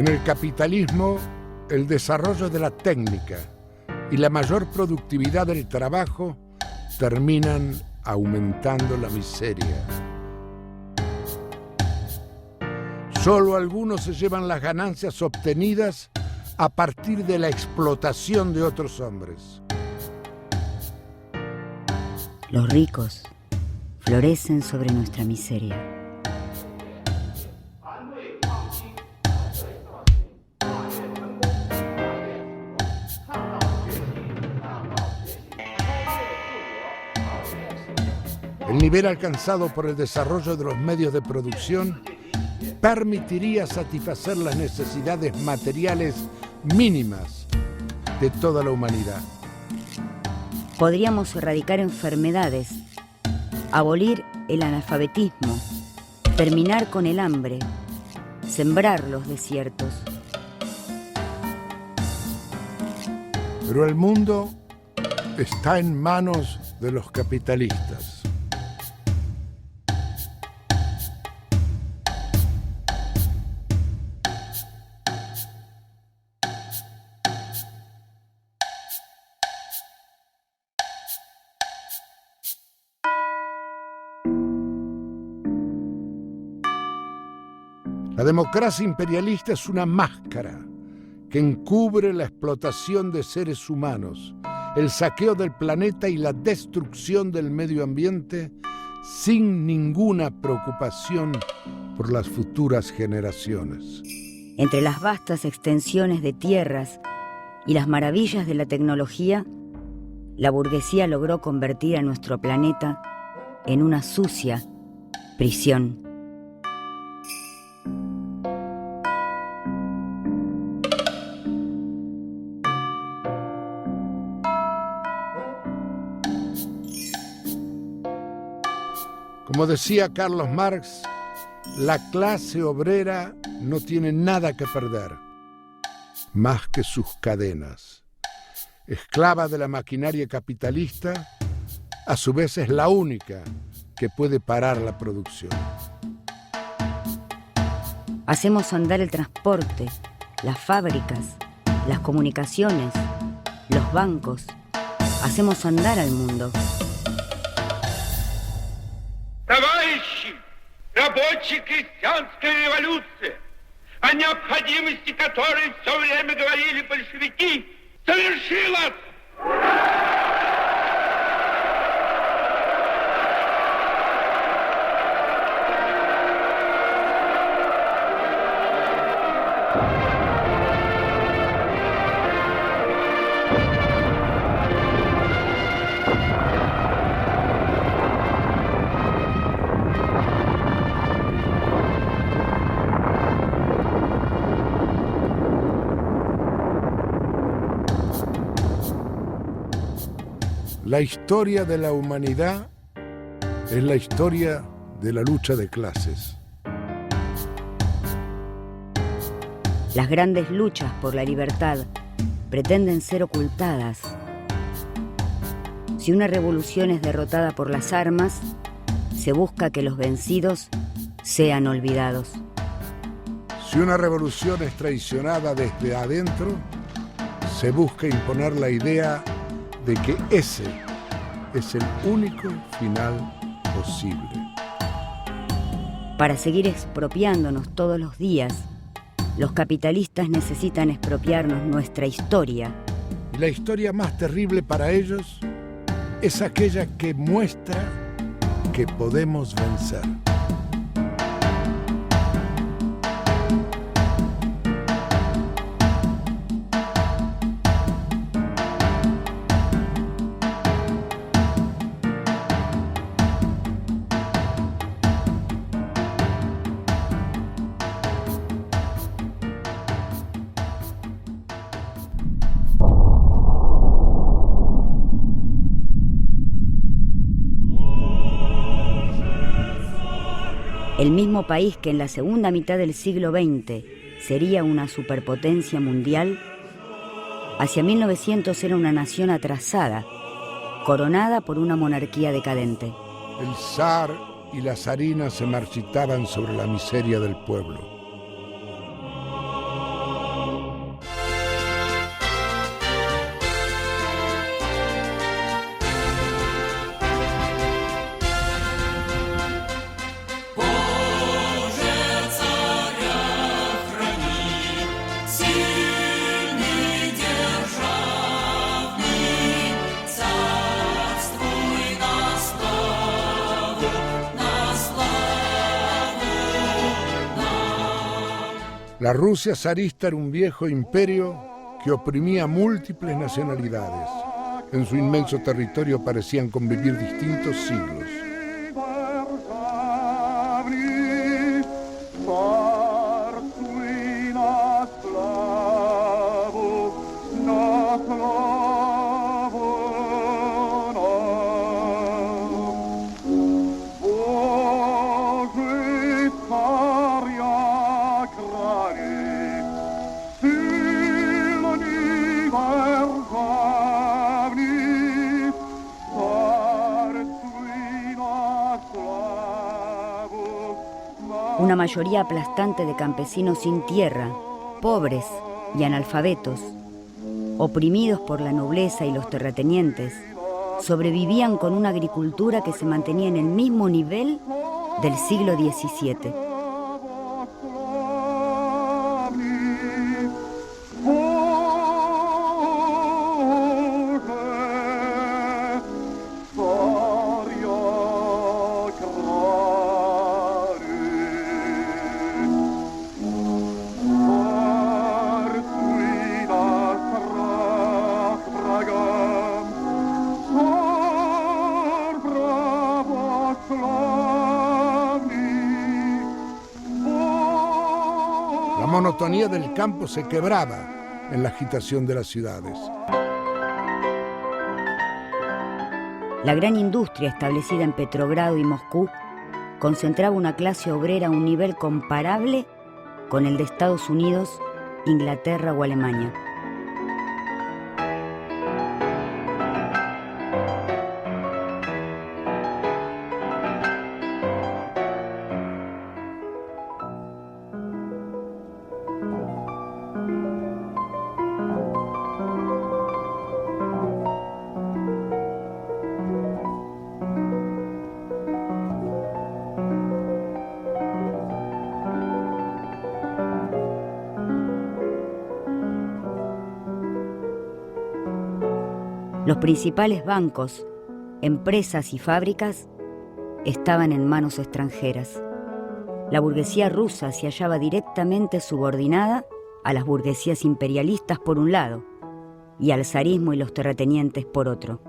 En el capitalismo, el desarrollo de la técnica y la mayor productividad del trabajo terminan aumentando la miseria. Solo algunos se llevan las ganancias obtenidas a partir de la explotación de otros hombres. Los ricos florecen sobre nuestra miseria. El nivel alcanzado por el desarrollo de los medios de producción permitiría satisfacer las necesidades materiales mínimas de toda la humanidad. Podríamos erradicar enfermedades, abolir el analfabetismo, terminar con el hambre, sembrar los desiertos. Pero el mundo está en manos de los capitalistas. La democracia imperialista es una máscara que encubre la explotación de seres humanos, el saqueo del planeta y la destrucción del medio ambiente sin ninguna preocupación por las futuras generaciones. Entre las vastas extensiones de tierras y las maravillas de la tecnología, la burguesía logró convertir a nuestro planeta en una sucia prisión. Como decía Carlos Marx, la clase obrera no tiene nada que perder, más que sus cadenas. Esclava de la maquinaria capitalista, a su vez es la única que puede parar la producción. Hacemos andar el transporte, las fábricas, las comunicaciones, los bancos. Hacemos andar al mundo. Товарищи, рабочая крестьянская революция, о необходимости которой все время говорили большевики, совершилась! La historia de la humanidad es la historia de la lucha de clases. Las grandes luchas por la libertad pretenden ser ocultadas. Si una revolución es derrotada por las armas, se busca que los vencidos sean olvidados. Si una revolución es traicionada desde adentro, se busca imponer la idea de que ese es el único final posible. Para seguir expropiándonos todos los días, los capitalistas necesitan expropiarnos nuestra historia. Y la historia más terrible para ellos es aquella que muestra que podemos vencer. El mismo país que en la segunda mitad del siglo XX sería una superpotencia mundial, hacia 1900 era una nación atrasada, coronada por una monarquía decadente. El zar y la zarina se marchitaban sobre la miseria del pueblo. La Rusia zarista era un viejo imperio que oprimía múltiples nacionalidades. En su inmenso territorio parecían convivir distintos siglos. Una mayoría aplastante de campesinos sin tierra, pobres y analfabetos, oprimidos por la nobleza y los terratenientes, sobrevivían con una agricultura que se mantenía en el mismo nivel del siglo XVII. La monotonía del campo se quebraba en la agitación de las ciudades. La gran industria establecida en Petrogrado y Moscú concentraba una clase obrera a un nivel comparable con el de Estados Unidos, Inglaterra o Alemania. Los principales bancos, empresas y fábricas estaban en manos extranjeras. La burguesía rusa se hallaba directamente subordinada a las burguesías imperialistas por un lado y al zarismo y los terratenientes por otro.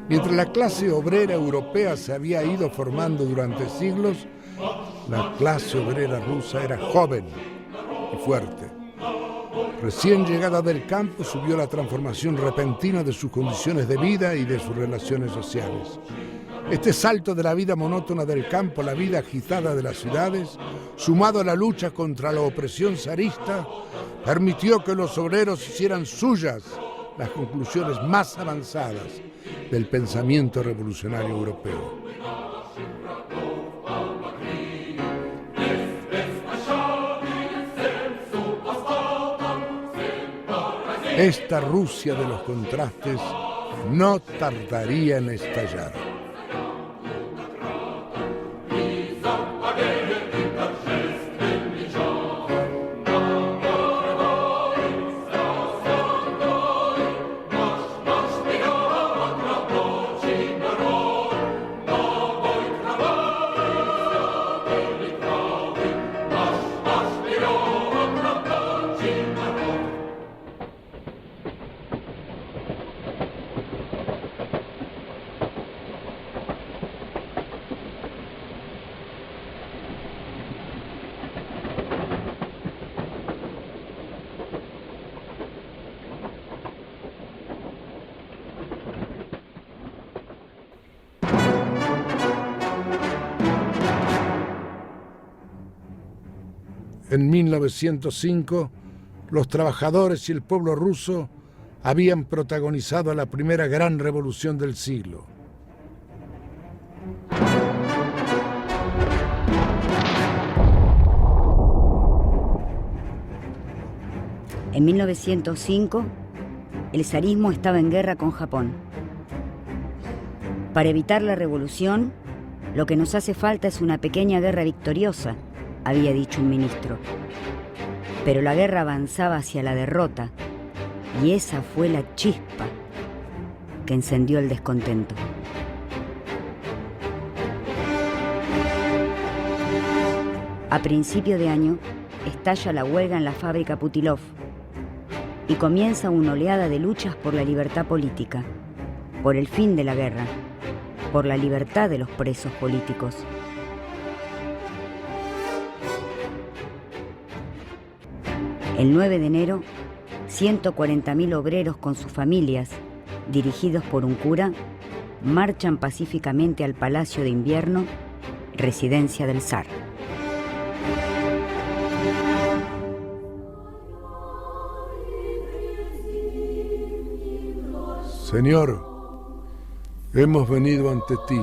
Mientras la clase obrera europea se había ido formando durante siglos, la clase obrera rusa era joven y fuerte. Recién llegada del campo, subió la transformación repentina de sus condiciones de vida y de sus relaciones sociales. Este salto de la vida monótona del campo a la vida agitada de las ciudades, sumado a la lucha contra la opresión zarista, permitió que los obreros hicieran suyas las conclusiones más avanzadas del pensamiento revolucionario europeo. Esta Rusia de los contrastes no tardaría en estallar. En 1905, los trabajadores y el pueblo ruso habían protagonizado la primera gran revolución del siglo. En 1905, el zarismo estaba en guerra con Japón. Para evitar la revolución, lo que nos hace falta es una pequeña guerra victoriosa, había dicho un ministro. Pero la guerra avanzaba hacia la derrota, y esa fue la chispa que encendió el descontento. A principio de año, estalla la huelga en la fábrica Putilov y comienza una oleada de luchas por la libertad política, por el fin de la guerra, por la libertad de los presos políticos. El 9 de enero, 140.000 obreros con sus familias, dirigidos por un cura, marchan pacíficamente al Palacio de Invierno, residencia del zar. Señor, hemos venido ante ti,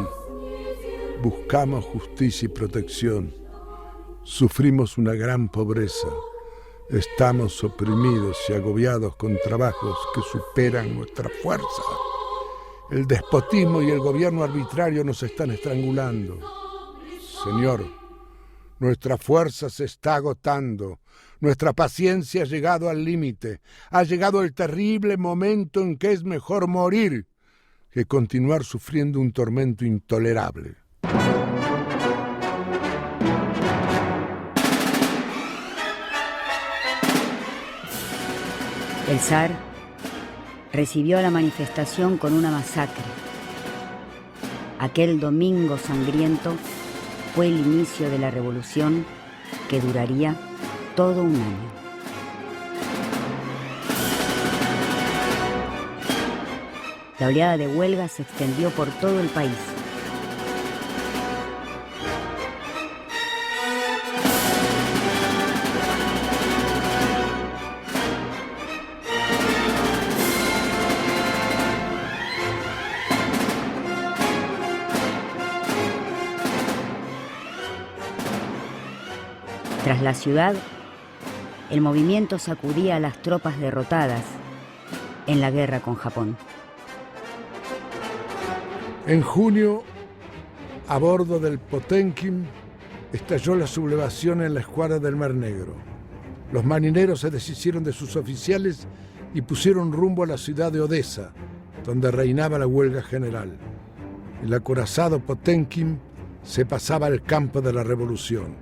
buscamos justicia y protección, sufrimos una gran pobreza, estamos oprimidos y agobiados con trabajos que superan nuestra fuerza. El despotismo y el gobierno arbitrario nos están estrangulando. Señor, nuestra fuerza se está agotando. Nuestra paciencia ha llegado al límite. Ha llegado el terrible momento en que es mejor morir que continuar sufriendo un tormento intolerable. El zar recibió a la manifestación con una masacre. Aquel domingo sangriento fue el inicio de la revolución que duraría todo un año. La oleada de huelga se extendió por todo el país. Tras la ciudad, el movimiento sacudía a las tropas derrotadas en la guerra con Japón. En junio, a bordo del Potemkin, estalló la sublevación en la escuadra del Mar Negro. Los marineros se deshicieron de sus oficiales y pusieron rumbo a la ciudad de Odessa, donde reinaba la huelga general. El acorazado Potemkin se pasaba al campo de la revolución.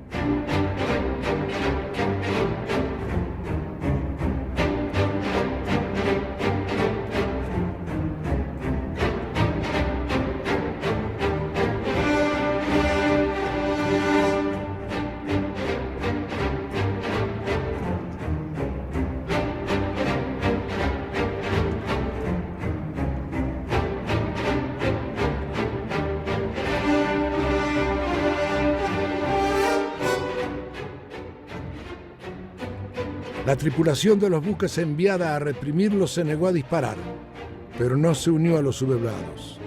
La tripulación de los buques enviada a reprimirlos se negó a disparar, pero no se unió a los sublevados.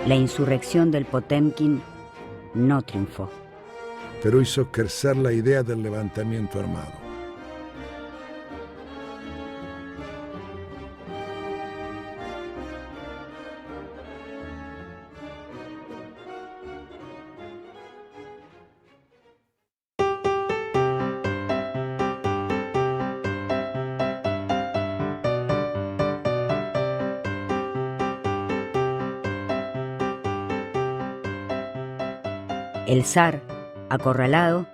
La insurrección del Potemkin no triunfó, pero hizo crecer la idea del levantamiento armado. El zar, acorralado,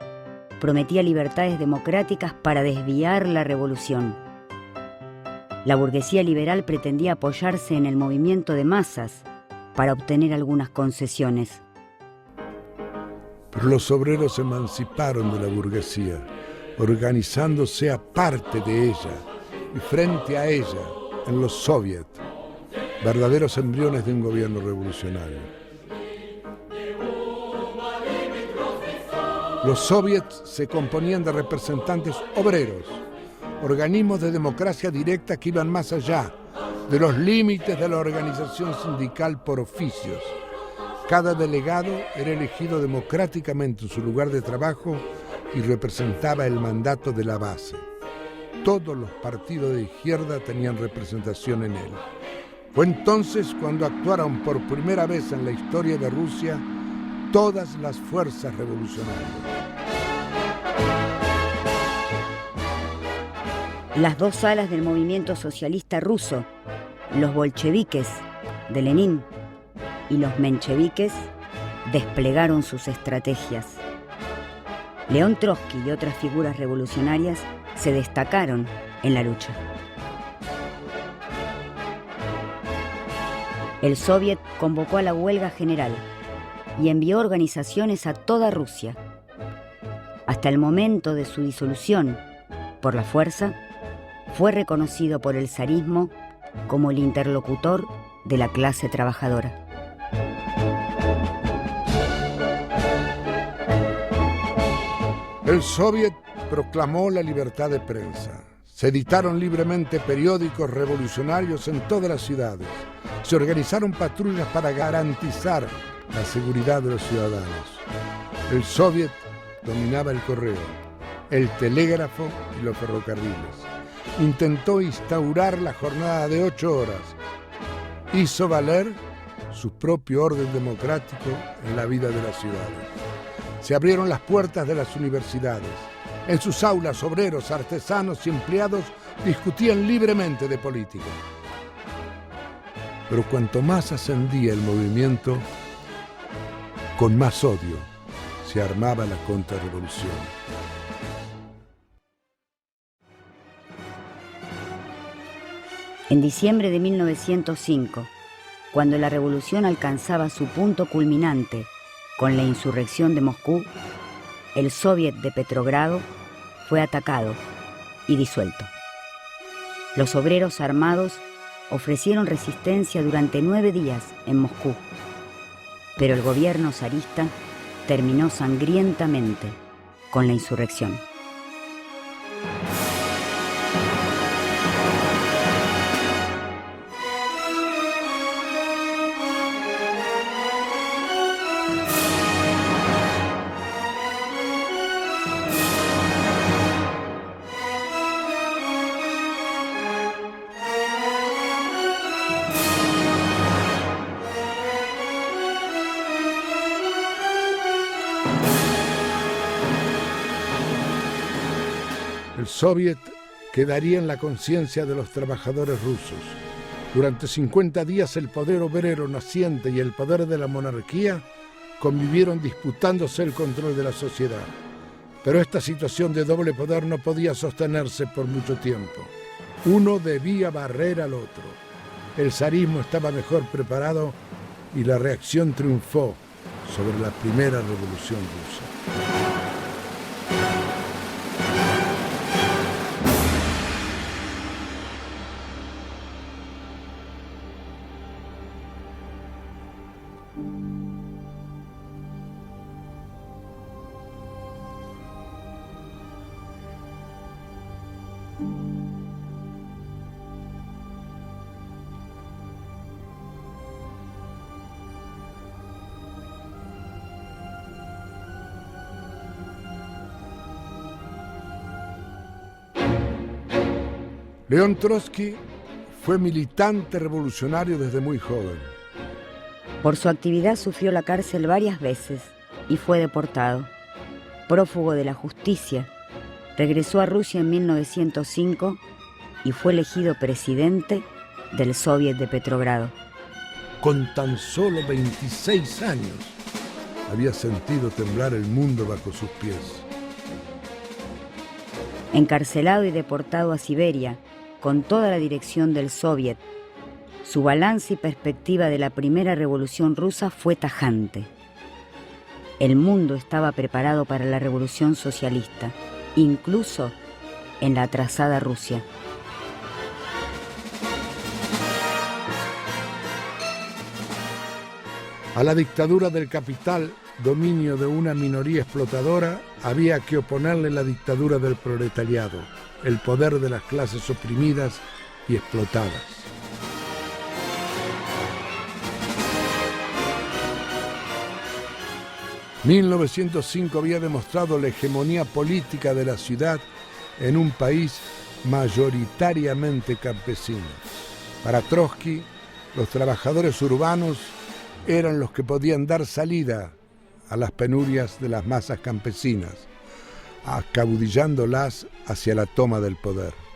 prometía libertades democráticas para desviar la revolución. La burguesía liberal pretendía apoyarse en el movimiento de masas para obtener algunas concesiones. Pero los obreros se emanciparon de la burguesía, organizándose aparte de ella y frente a ella en los soviets, verdaderos embriones de un gobierno revolucionario. Los soviets se componían de representantes obreros, organismos de democracia directa que iban más allá de los límites de la organización sindical por oficios. Cada delegado era elegido democráticamente en su lugar de trabajo y representaba el mandato de la base. Todos los partidos de izquierda tenían representación en él. Fue entonces cuando actuaron por primera vez en la historia de Rusia todas las fuerzas revolucionarias. Las dos alas del movimiento socialista ruso, los bolcheviques de Lenin y los mencheviques, desplegaron sus estrategias. León Trotsky y otras figuras revolucionarias se destacaron en la lucha. El Soviet convocó a la huelga general y envió organizaciones a toda Rusia. Hasta el momento de su disolución por la fuerza, fue reconocido por el zarismo como el interlocutor de la clase trabajadora. El Soviet proclamó la libertad de prensa. Se editaron libremente periódicos revolucionarios en todas las ciudades. Se organizaron patrullas para garantizar la seguridad de los ciudadanos. El Soviet dominaba el correo, el telégrafo y los ferrocarriles. Intentó instaurar la jornada de 8 horas. Hizo valer su propio orden democrático en la vida de las ciudades. Se abrieron las puertas de las universidades. En sus aulas, obreros, artesanos y empleados discutían libremente de política. Pero cuanto más ascendía el movimiento, con más odio se armaba la contrarrevolución. En diciembre de 1905, cuando la revolución alcanzaba su punto culminante con la insurrección de Moscú, el Soviet de Petrogrado fue atacado y disuelto. Los obreros armados ofrecieron resistencia durante 9 días en Moscú, pero el gobierno zarista terminó sangrientamente con la insurrección. El Soviet quedaría en la conciencia de los trabajadores rusos. Durante 50 días el poder obrero naciente y el poder de la monarquía convivieron disputándose el control de la sociedad. Pero esta situación de doble poder no podía sostenerse por mucho tiempo. Uno debía barrer al otro. El zarismo estaba mejor preparado y la reacción triunfó sobre la primera revolución rusa. León Trotsky fue militante revolucionario desde muy joven. Por su actividad sufrió la cárcel varias veces y fue deportado. Prófugo de la justicia, regresó a Rusia en 1905 y fue elegido presidente del Soviet de Petrogrado. Con tan solo 26 años, había sentido temblar el mundo bajo sus pies. Encarcelado y deportado a Siberia, con toda la dirección del Soviet, su balance y perspectiva de la primera revolución rusa fue tajante. El mundo estaba preparado para la revolución socialista, incluso en la atrasada Rusia. A la dictadura del capital dominio de una minoría explotadora, había que oponerle la dictadura del proletariado, el poder de las clases oprimidas y explotadas. ...1905 había demostrado la hegemonía política de la ciudad en un país mayoritariamente campesino. Para Trotsky, los trabajadores urbanos eran los que podían dar salida a las penurias de las masas campesinas, acaudillándolas hacia la toma del poder.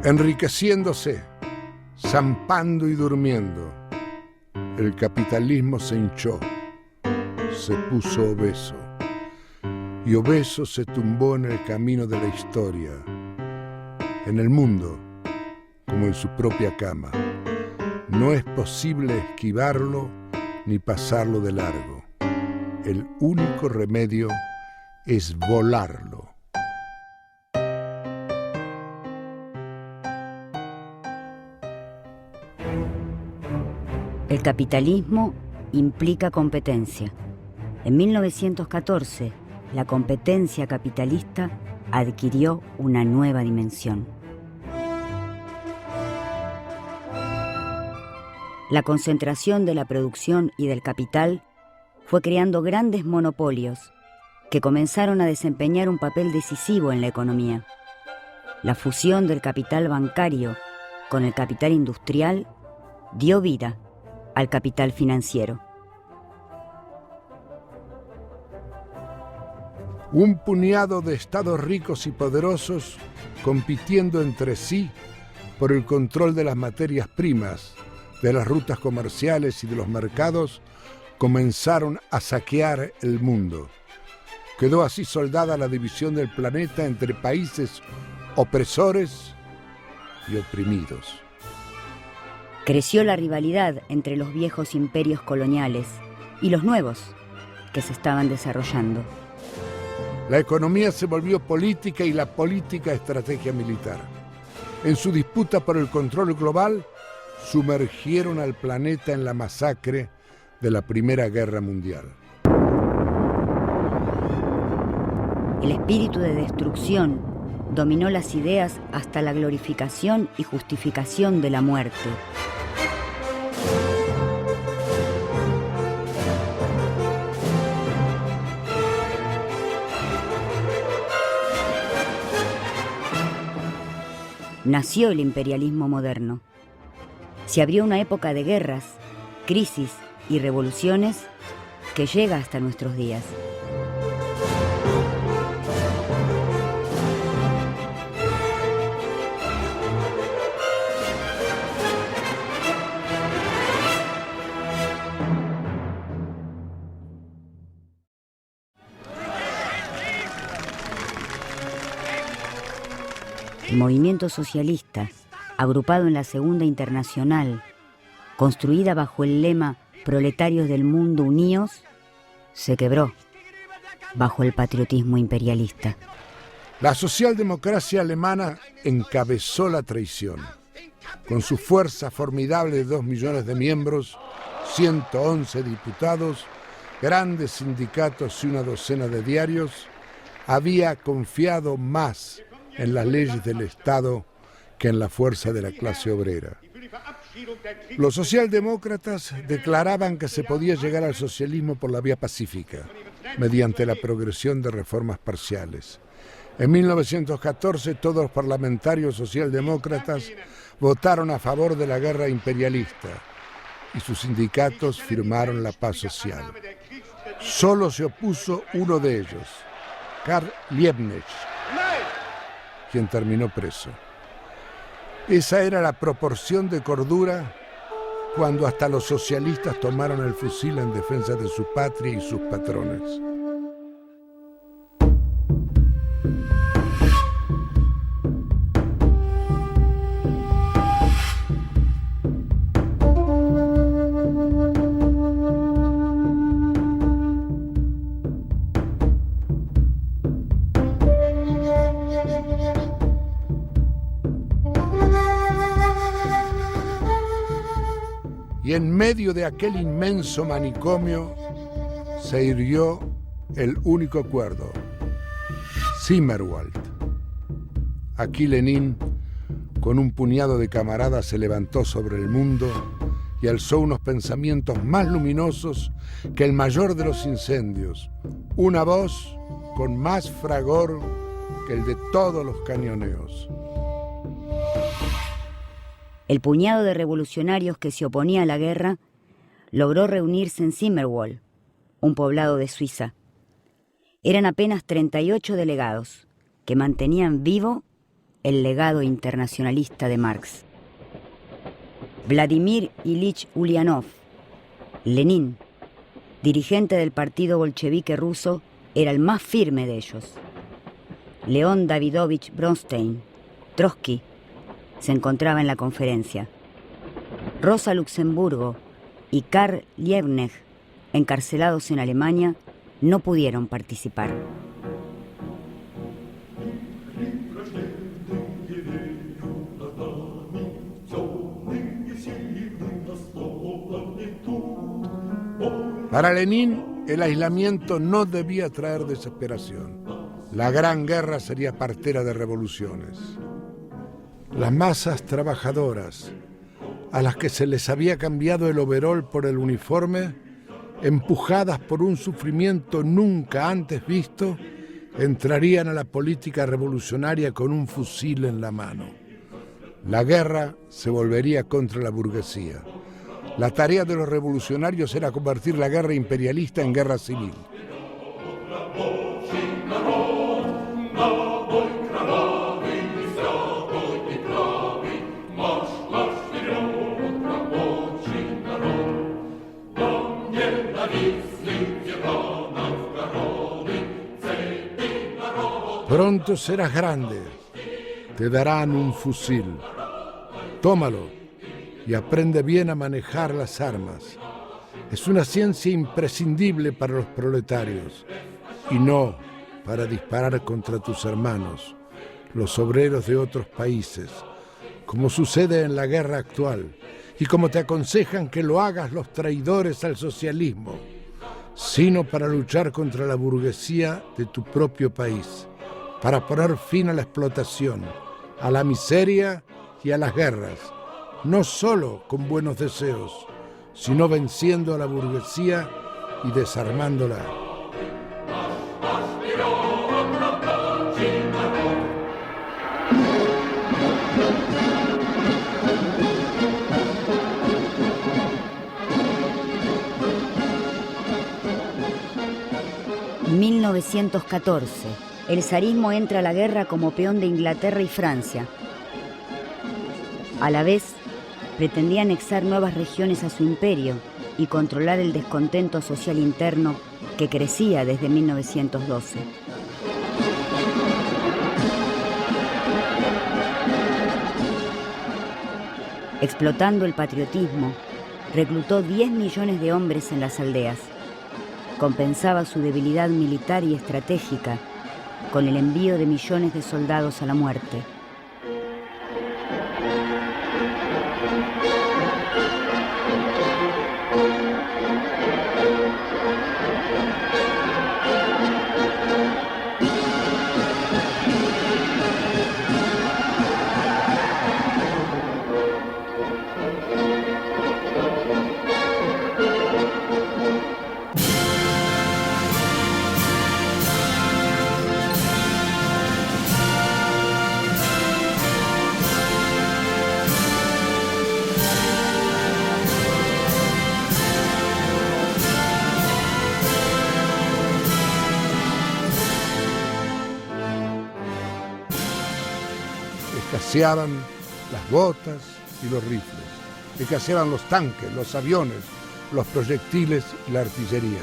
Enriqueciéndose, zampando y durmiendo, el capitalismo se hinchó, se puso obeso, y obeso se tumbó en el camino de la historia, en el mundo, como en su propia cama. No es posible esquivarlo ni pasarlo de largo. El único remedio es volarlo. El capitalismo implica competencia. En 1914, la competencia capitalista adquirió una nueva dimensión. La concentración de la producción y del capital fue creando grandes monopolios que comenzaron a desempeñar un papel decisivo en la economía. La fusión del capital bancario con el capital industrial dio vida al capital financiero. Un puñado de estados ricos y poderosos compitiendo entre sí por el control de las materias primas, de las rutas comerciales y de los mercados, comenzaron a saquear el mundo. Quedó así soldada la división del planeta entre países opresores y oprimidos. Creció la rivalidad entre los viejos imperios coloniales y los nuevos que se estaban desarrollando. La economía se volvió política y la política estrategia militar. En su disputa por el control global, sumergieron al planeta en la masacre de la Primera Guerra Mundial. El espíritu de destrucción dominó las ideas hasta la glorificación y justificación de la muerte. Nació el imperialismo moderno. Se abrió una época de guerras, crisis y revoluciones que llega hasta nuestros días. El movimiento socialista, agrupado en la Segunda Internacional, construida bajo el lema Proletarios del Mundo Unidos, se quebró bajo el patriotismo imperialista. La socialdemocracia alemana encabezó la traición. Con su fuerza formidable de 2 millones de miembros, 111 diputados, grandes sindicatos y una docena de diarios, había confiado más en las leyes del Estado que en la fuerza de la clase obrera. Los socialdemócratas declaraban que se podía llegar al socialismo por la vía pacífica, mediante la progresión de reformas parciales. En 1914 todos los parlamentarios socialdemócratas votaron a favor de la guerra imperialista y sus sindicatos firmaron la paz social. Solo se opuso uno de ellos, Karl Liebknecht, quien terminó preso. Esa era la proporción de cordura cuando hasta los socialistas tomaron el fusil en defensa de su patria y sus patrones. Y en medio de aquel inmenso manicomio se irguió el único cuerdo, Zimmerwald. Aquí Lenin, con un puñado de camaradas, se levantó sobre el mundo y alzó unos pensamientos más luminosos que el mayor de los incendios, una voz con más fragor que el de todos los cañoneos. El puñado de revolucionarios que se oponía a la guerra logró reunirse en Zimmerwald, un poblado de Suiza. Eran apenas 38 delegados que mantenían vivo el legado internacionalista de Marx. Vladimir Ilich Ulyanov, Lenin, dirigente del partido bolchevique ruso, era el más firme de ellos. León Davidovich Bronstein, Trotsky, se encontraba en la conferencia. Rosa Luxemburgo y Karl Liebknecht, encarcelados en Alemania, no pudieron participar. Para Lenin, el aislamiento no debía traer desesperación. La Gran Guerra sería partera de revoluciones. Las masas trabajadoras, a las que se les había cambiado el overol por el uniforme, empujadas por un sufrimiento nunca antes visto, entrarían a la política revolucionaria con un fusil en la mano. La guerra se volvería contra la burguesía. La tarea de los revolucionarios era convertir la guerra imperialista en guerra civil. Pronto serás grande, te darán un fusil. Tómalo y aprende bien a manejar las armas. Es una ciencia imprescindible para los proletarios y no para disparar contra tus hermanos, los obreros de otros países, como sucede en la guerra actual y como te aconsejan que lo hagas los traidores al socialismo, sino para luchar contra la burguesía de tu propio país, para poner fin a la explotación, a la miseria y a las guerras, no solo con buenos deseos, sino venciendo a la burguesía y desarmándola. En 1914, el zarismo entra a la guerra como peón de Inglaterra y Francia. A la vez, pretendía anexar nuevas regiones a su imperio y controlar el descontento social interno que crecía desde 1912. Explotando el patriotismo, reclutó 10 millones de hombres en las aldeas. Compensaba su debilidad militar y estratégica con el envío de millones de soldados a la muerte. Escaseaban las botas y los rifles. Escaseaban los tanques, los aviones, los proyectiles y la artillería.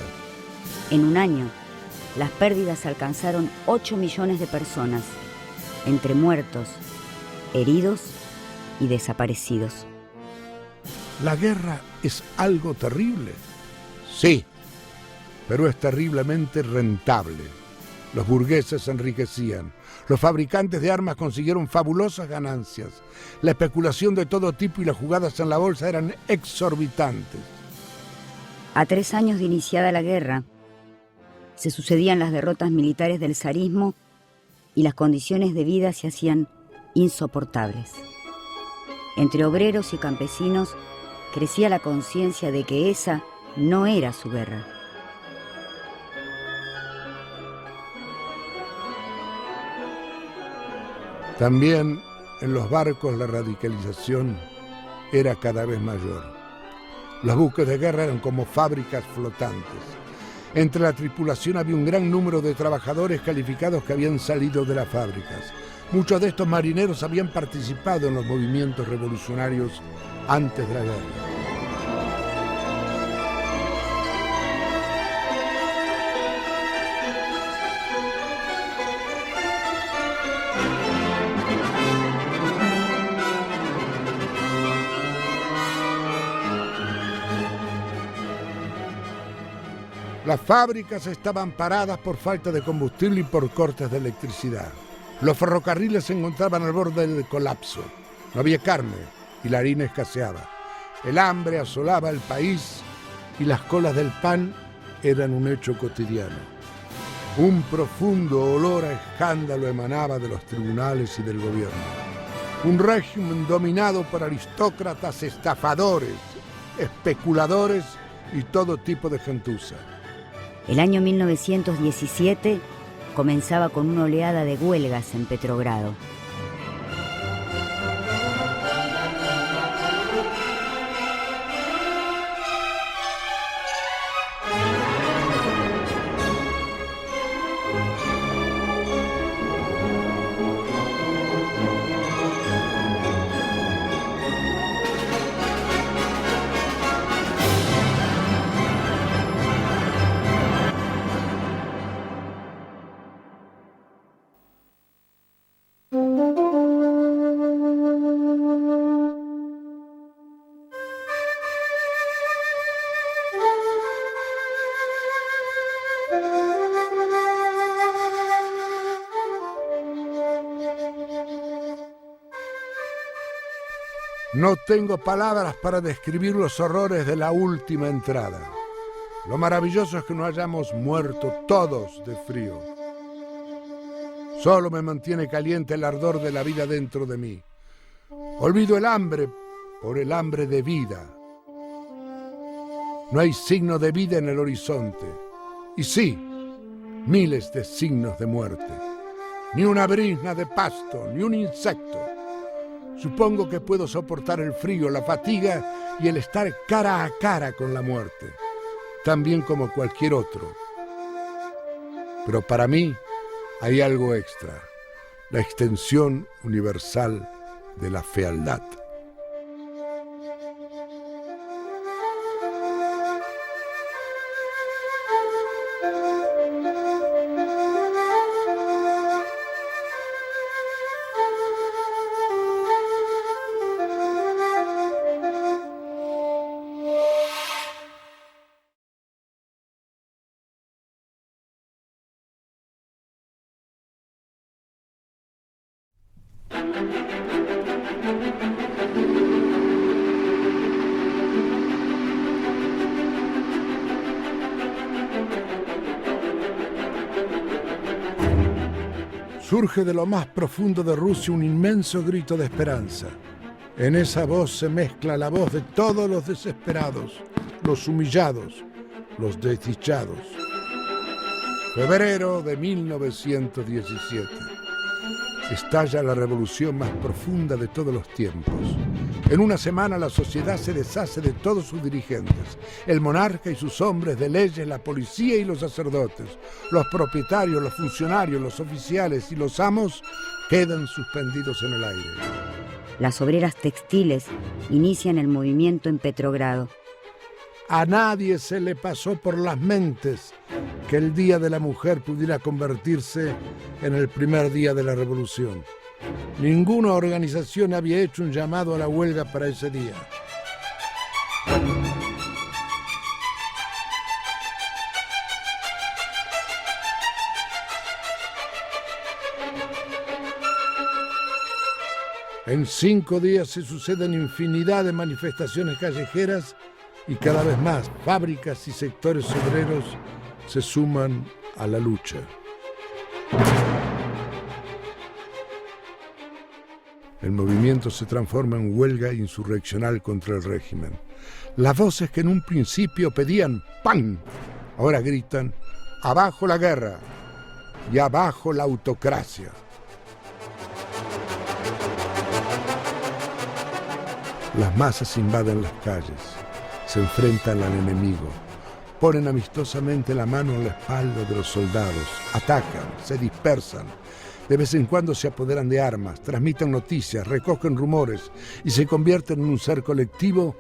En un año, las pérdidas alcanzaron 8 millones de personas, entre muertos, heridos y desaparecidos. ¿La guerra es algo terrible? Sí, pero es terriblemente rentable. Los burgueses se enriquecían. Los fabricantes de armas consiguieron fabulosas ganancias. La especulación de todo tipo y las jugadas en la bolsa eran exorbitantes. A 3 años de iniciada la guerra, se sucedían las derrotas militares del zarismo y las condiciones de vida se hacían insoportables. Entre obreros y campesinos crecía la conciencia de que esa no era su guerra. También en los barcos la radicalización era cada vez mayor. Los buques de guerra eran como fábricas flotantes. Entre la tripulación había un gran número de trabajadores calificados que habían salido de las fábricas. Muchos de estos marineros habían participado en los movimientos revolucionarios antes de la guerra. Las fábricas estaban paradas por falta de combustible y por cortes de electricidad. Los ferrocarriles se encontraban al borde del colapso. No había carne y la harina escaseaba. El hambre asolaba el país y las colas del pan eran un hecho cotidiano. Un profundo olor a escándalo emanaba de los tribunales y del gobierno. Un régimen dominado por aristócratas, estafadores, especuladores y todo tipo de gentuza. El año 1917 comenzaba con una oleada de huelgas en Petrogrado. No tengo palabras para describir los horrores de la última entrada. Lo maravilloso es que no hayamos muerto todos de frío. Solo me mantiene caliente el ardor de la vida dentro de mí. Olvido el hambre por el hambre de vida. No hay signo de vida en el horizonte. Y sí, miles de signos de muerte. Ni una brizna de pasto, ni un insecto. Supongo que puedo soportar el frío, la fatiga y el estar cara a cara con la muerte, también como cualquier otro. Pero para mí hay algo extra, la extensión universal de la fealdad. Surge de lo más profundo de Rusia un inmenso grito de esperanza. En esa voz se mezcla la voz de todos los desesperados, los humillados, los desdichados. Febrero de 1917. Estalla la revolución más profunda de todos los tiempos. En una semana la sociedad se deshace de todos sus dirigentes, el monarca y sus hombres de leyes, la policía y los sacerdotes, los propietarios, los funcionarios, los oficiales y los amos quedan suspendidos en el aire. Las obreras textiles inician el movimiento en Petrogrado. A nadie se le pasó por las mentes que el Día de la Mujer pudiera convertirse en el primer día de la revolución. Ninguna organización había hecho un llamado a la huelga para ese día. En 5 días se suceden infinidad de manifestaciones callejeras y cada vez más fábricas y sectores obreros se suman a la lucha. El movimiento se transforma en huelga insurreccional contra el régimen. Las voces que en un principio pedían ¡pan!, ahora gritan ¡abajo la guerra! Y ¡abajo la autocracia! Las masas invaden las calles, se enfrentan al enemigo, ponen amistosamente la mano en la espalda de los soldados, atacan, se dispersan, de vez en cuando se apoderan de armas, transmiten noticias, recogen rumores y se convierten en un ser colectivo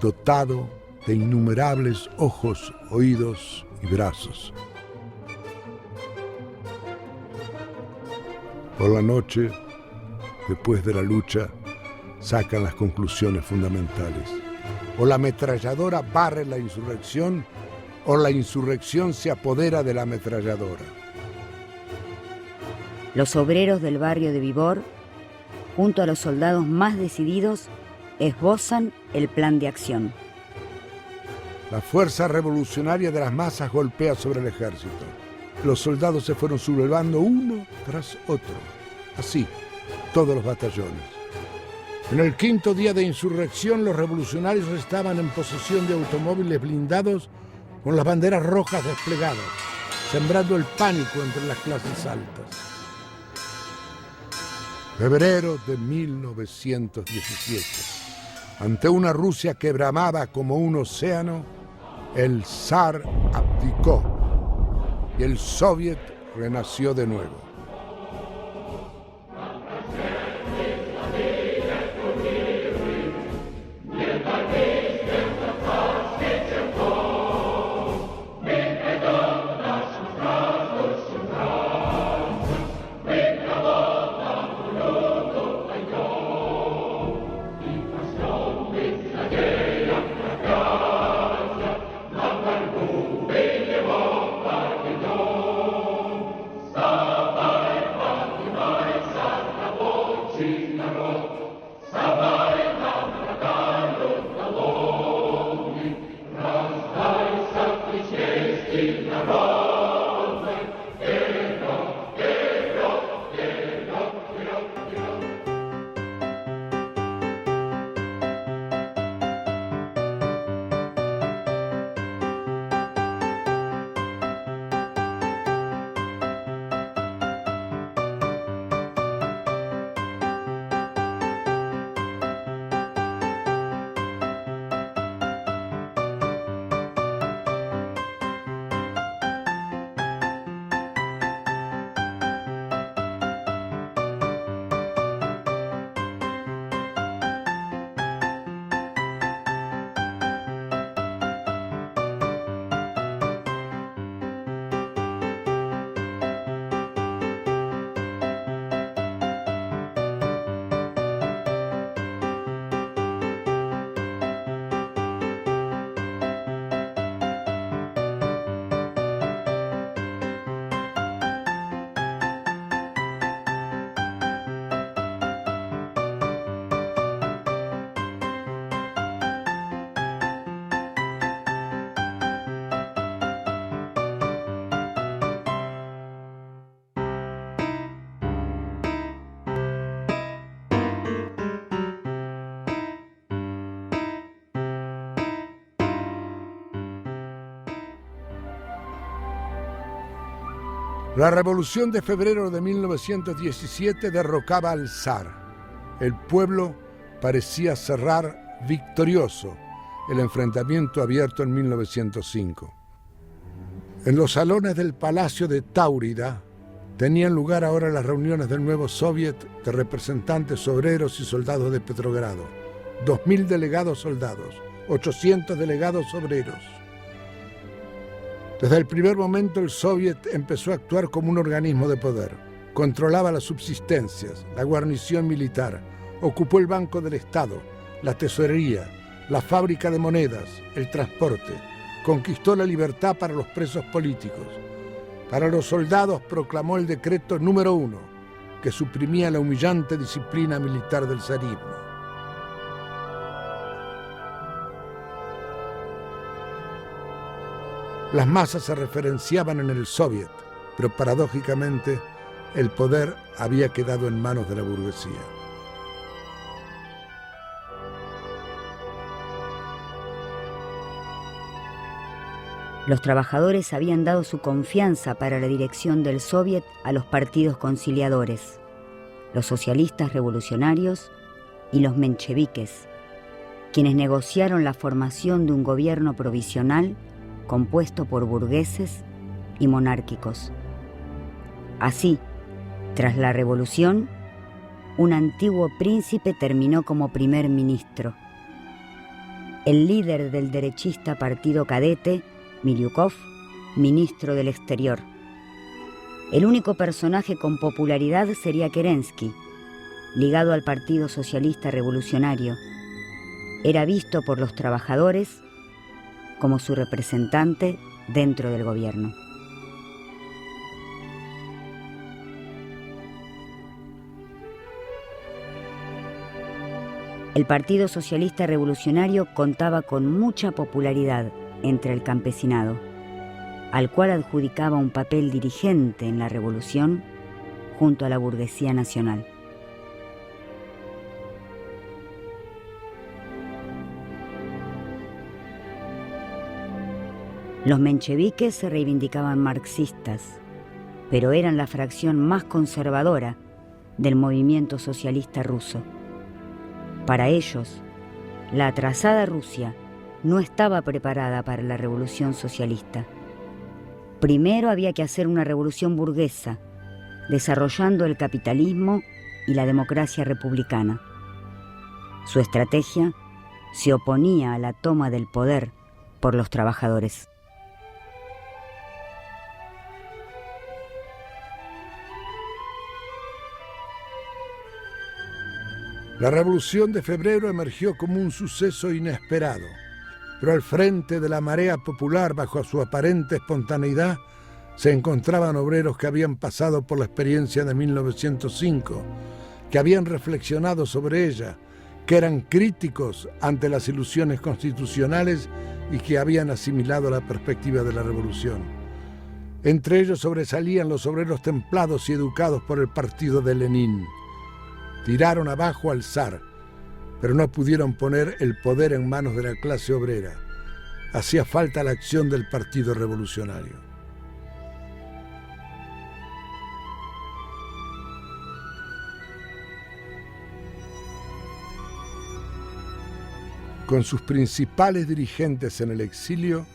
dotado de innumerables ojos, oídos y brazos. Por la noche, después de la lucha, sacan las conclusiones fundamentales. O la ametralladora barre la insurrección, o la insurrección se apodera de la ametralladora. Los obreros del barrio de Vibor, junto a los soldados más decididos, esbozan el plan de acción. La fuerza revolucionaria de las masas golpea sobre el ejército. Los soldados se fueron sublevando uno tras otro. Así, todos los batallones. En el 5º día de insurrección, los revolucionarios estaban en posesión de automóviles blindados con las banderas rojas desplegadas, sembrando el pánico entre las clases altas. Febrero de 1917. Ante una Rusia que bramaba como un océano, el zar abdicó y el soviet renació de nuevo. La Revolución de Febrero de 1917 derrocaba al zar. El pueblo parecía cerrar victorioso el enfrentamiento abierto en 1905. En los salones del Palacio de Táurida tenían lugar ahora las reuniones del nuevo Soviet de representantes obreros y soldados de Petrogrado. 2.000 delegados soldados, 800 delegados obreros. Desde el primer momento el Soviet empezó a actuar como un organismo de poder. Controlaba las subsistencias, la guarnición militar, ocupó el Banco del Estado, la tesorería, la fábrica de monedas, el transporte. Conquistó la libertad para los presos políticos. Para los soldados proclamó el decreto número 1, que suprimía la humillante disciplina militar del zarismo. Las masas se referenciaban en el Soviet, pero paradójicamente el poder había quedado en manos de la burguesía. Los trabajadores habían dado su confianza para la dirección del Soviet a los partidos conciliadores, los socialistas revolucionarios y los mencheviques, quienes negociaron la formación de un gobierno provisional compuesto por burgueses y monárquicos. Así, tras la revolución, un antiguo príncipe terminó como primer ministro. El líder del derechista partido cadete, Milyukov, ministro del Exterior. El único personaje con popularidad sería Kerensky, ligado al Partido Socialista Revolucionario. Era visto por los trabajadores como su representante dentro del gobierno. El Partido Socialista Revolucionario contaba con mucha popularidad entre el campesinado, al cual adjudicaba un papel dirigente en la revolución junto a la burguesía nacional. Los mencheviques se reivindicaban marxistas, pero eran la fracción más conservadora del movimiento socialista ruso. Para ellos, la atrasada Rusia no estaba preparada para la revolución socialista. Primero había que hacer una revolución burguesa, desarrollando el capitalismo y la democracia republicana. Su estrategia se oponía a la toma del poder por los trabajadores. La Revolución de Febrero emergió como un suceso inesperado, pero al frente de la marea popular, bajo su aparente espontaneidad, se encontraban obreros que habían pasado por la experiencia de 1905, que habían reflexionado sobre ella, que eran críticos ante las ilusiones constitucionales y que habían asimilado la perspectiva de la revolución. Entre ellos sobresalían los obreros templados y educados por el partido de Lenin. Tiraron abajo al zar, pero no pudieron poner el poder en manos de la clase obrera. Hacía falta la acción del Partido Revolucionario. Con sus principales dirigentes en el exilio,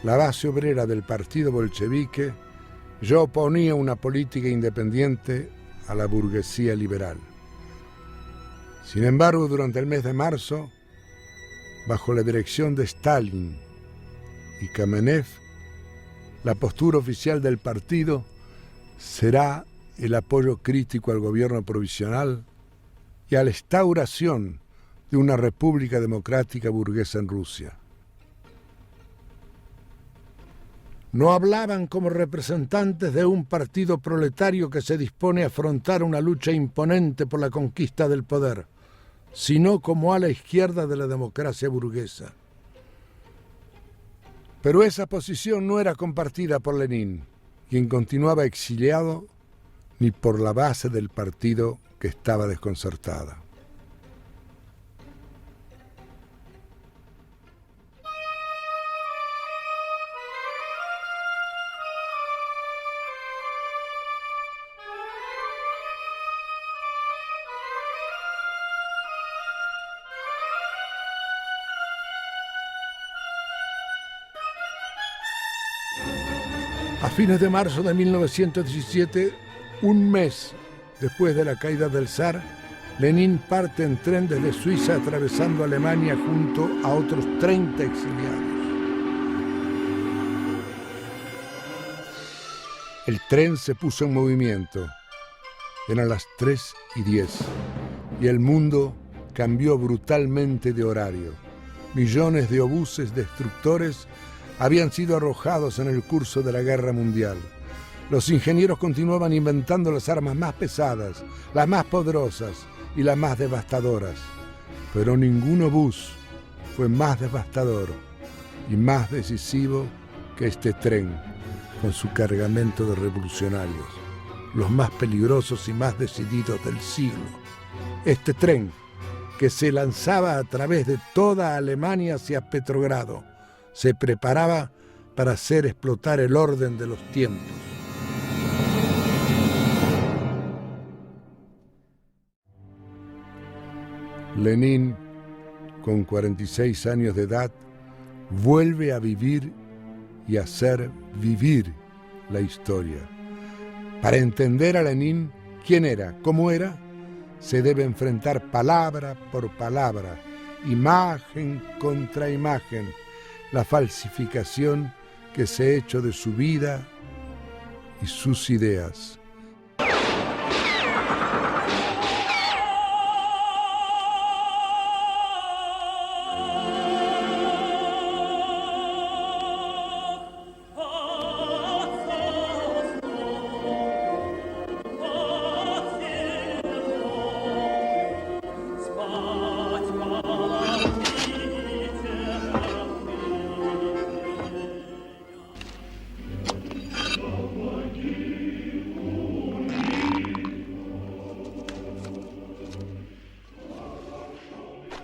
la base obrera del partido bolchevique ya oponía una política independiente a la burguesía liberal. Sin embargo, durante el mes de marzo, bajo la dirección de Stalin y Kamenev, la postura oficial del partido será el apoyo crítico al gobierno provisional y a la instauración de una república democrática burguesa en Rusia. No hablaban como representantes de un partido proletario que se dispone a afrontar una lucha imponente por la conquista del poder, sino como a la izquierda de la democracia burguesa. Pero esa posición no era compartida por Lenin, quien continuaba exiliado, ni por la base del partido que estaba desconcertada. A fines de marzo de 1917, un mes después de la caída del zar, Lenin parte en tren desde Suiza atravesando Alemania junto a otros 30 exiliados. El tren se puso en movimiento. Eran las 3:10 y el mundo cambió brutalmente de horario. Millones de obuses destructores habían sido arrojados en el curso de la guerra mundial. Los ingenieros continuaban inventando las armas más pesadas, las más poderosas y las más devastadoras. Pero ningún obús fue más devastador y más decisivo que este tren, con su cargamento de revolucionarios, los más peligrosos y más decididos del siglo. Este tren, que se lanzaba a través de toda Alemania hacia Petrogrado, se preparaba para hacer explotar el orden de los tiempos. Lenin, con 46 años de edad, vuelve a vivir y hacer vivir la historia. Para entender a Lenin, quién era, cómo era, se debe enfrentar palabra por palabra, imagen contra imagen, la falsificación que se ha hecho de su vida y sus ideas.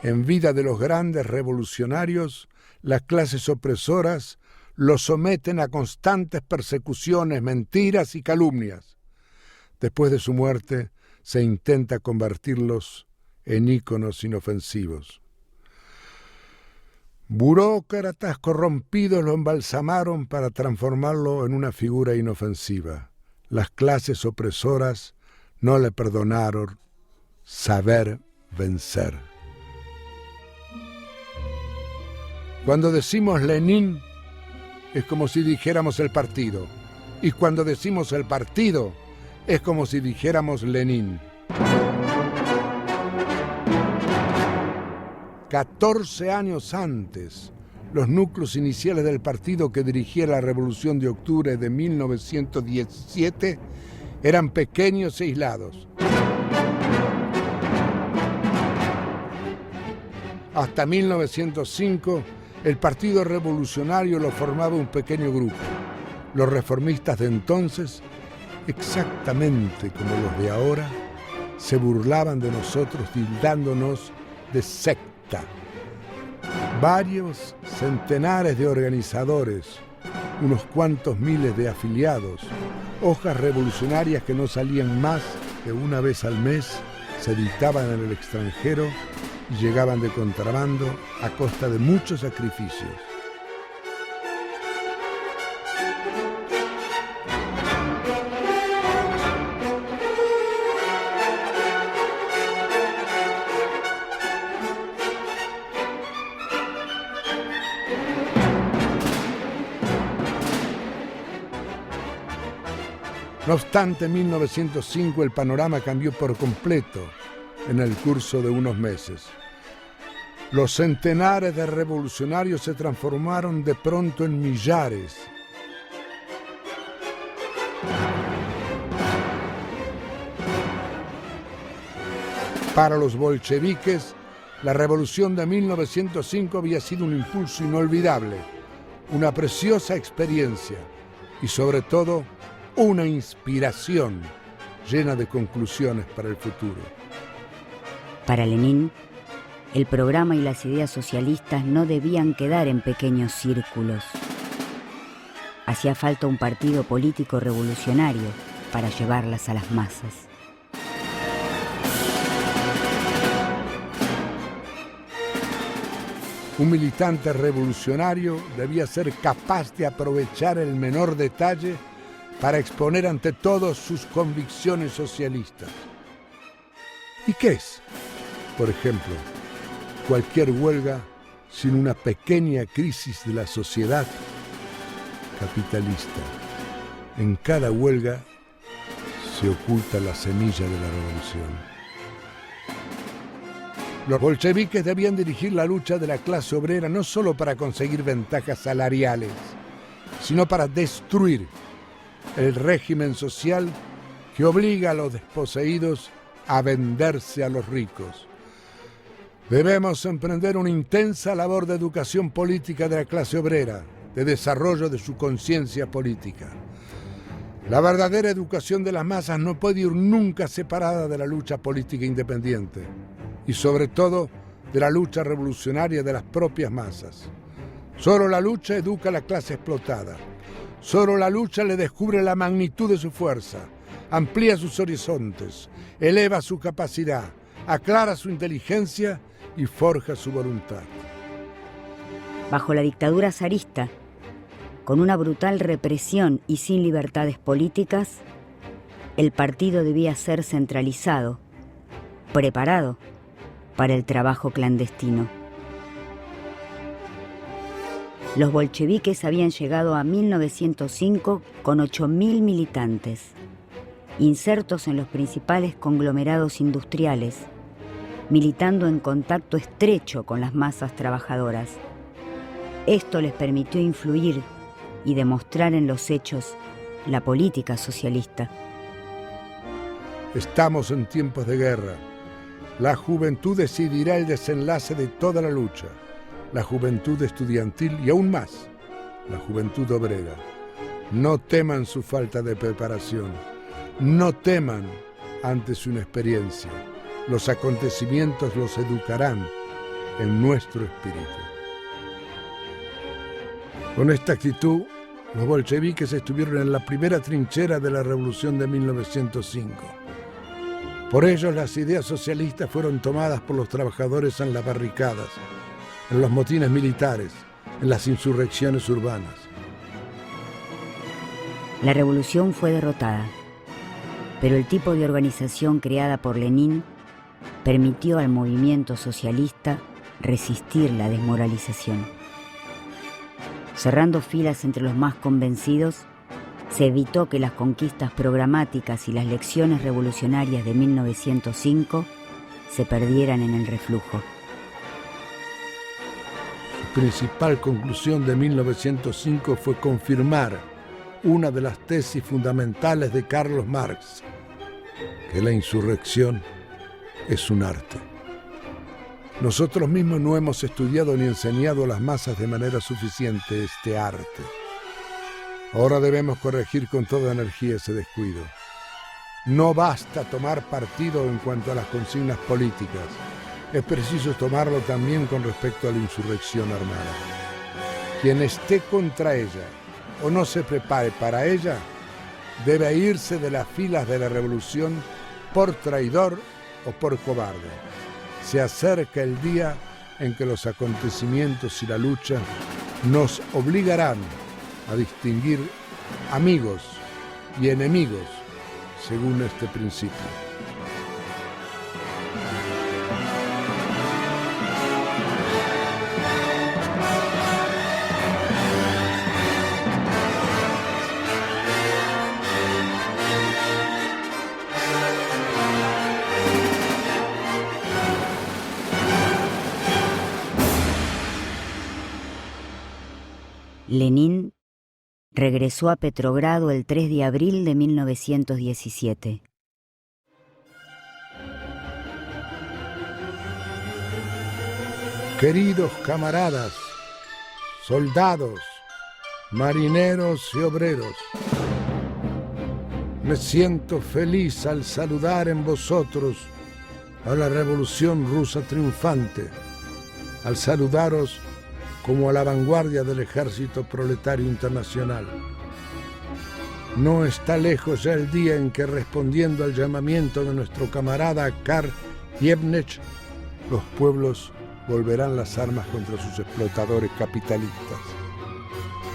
En vida de los grandes revolucionarios, las clases opresoras los someten a constantes persecuciones, mentiras y calumnias. Después de su muerte, se intenta convertirlos en íconos inofensivos. Burócratas corrompidos lo embalsamaron para transformarlo en una figura inofensiva. Las clases opresoras no le perdonaron saber vencer. Cuando decimos Lenin, es como si dijéramos el partido. Y cuando decimos el partido, es como si dijéramos Lenin. 14 años antes, los núcleos iniciales del partido que dirigía la Revolución de Octubre de 1917 eran pequeños e aislados. Hasta 1905, el Partido Revolucionario lo formaba un pequeño grupo. Los reformistas de entonces, exactamente como los de ahora, se burlaban de nosotros tildándonos de secta. Varios centenares de organizadores, unos cuantos miles de afiliados, hojas revolucionarias que no salían más que una vez al mes, se editaban en el extranjero y llegaban de contrabando a costa de muchos sacrificios. No obstante, en 1905 el panorama cambió por completo en el curso de unos meses. Los centenares de revolucionarios se transformaron de pronto en millares. Para los bolcheviques, la revolución de 1905 había sido un impulso inolvidable, una preciosa experiencia y, sobre todo, una inspiración llena de conclusiones para el futuro. Para Lenin, el programa y las ideas socialistas no debían quedar en pequeños círculos. Hacía falta un partido político revolucionario para llevarlas a las masas. Un militante revolucionario debía ser capaz de aprovechar el menor detalle para exponer ante todos sus convicciones socialistas. ¿Y qué es, por ejemplo, cualquier huelga sin una pequeña crisis de la sociedad capitalista? En cada huelga se oculta la semilla de la revolución. Los bolcheviques debían dirigir la lucha de la clase obrera no solo para conseguir ventajas salariales, sino para destruir el régimen social que obliga a los desposeídos a venderse a los ricos. Debemos emprender una intensa labor de educación política de la clase obrera, de desarrollo de su conciencia política. La verdadera educación de las masas no puede ir nunca separada de la lucha política independiente y sobre todo de la lucha revolucionaria de las propias masas. Solo la lucha educa a la clase explotada. Solo la lucha le descubre la magnitud de su fuerza, amplía sus horizontes, eleva su capacidad, aclara su inteligencia y forja su voluntad. Bajo la dictadura zarista, con una brutal represión y sin libertades políticas, el partido debía ser centralizado, preparado para el trabajo clandestino. Los bolcheviques habían llegado a 1905 con 8.000 militantes, insertos en los principales conglomerados industriales, militando en contacto estrecho con las masas trabajadoras. Esto les permitió influir y demostrar en los hechos la política socialista. Estamos en tiempos de guerra. La juventud decidirá el desenlace de toda la lucha. La juventud estudiantil y aún más, la juventud obrera. No teman su falta de preparación. No teman ante su inexperiencia. Los acontecimientos los educarán en nuestro espíritu. Con esta actitud, los bolcheviques estuvieron en la primera trinchera de la revolución de 1905. Por ello, las ideas socialistas fueron tomadas por los trabajadores en las barricadas, en los motines militares, en las insurrecciones urbanas. La revolución fue derrotada, pero el tipo de organización creada por Lenin permitió al movimiento socialista resistir la desmoralización. Cerrando filas entre los más convencidos, se evitó que las conquistas programáticas y las lecciones revolucionarias de 1905 se perdieran en el reflujo. Su principal conclusión de 1905 fue confirmar una de las tesis fundamentales de Carlos Marx, que la insurrección es un arte. Nosotros mismos no hemos estudiado ni enseñado a las masas de manera suficiente este arte. Ahora debemos corregir con toda energía ese descuido. No basta tomar partido en cuanto a las consignas políticas. Es preciso tomarlo también con respecto a la insurrección armada. Quien esté contra ella o no se prepare para ella, debe irse de las filas de la revolución por traidor o por cobarde. Se acerca el día en que los acontecimientos y la lucha nos obligarán a distinguir amigos y enemigos según este principio. Lenin regresó a Petrogrado el 3 de abril de 1917. Queridos camaradas, soldados, marineros y obreros, me siento feliz al saludar en vosotros a la revolución rusa triunfante, al saludaros como a la vanguardia del ejército proletario internacional. No está lejos ya el día en que, respondiendo al llamamiento de nuestro camarada Karl Liebknecht, los pueblos volverán las armas contra sus explotadores capitalistas.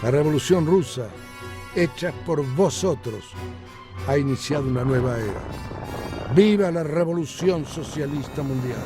La revolución rusa hechas por vosotros, ha iniciado una nueva era. ¡Viva la revolución socialista mundial!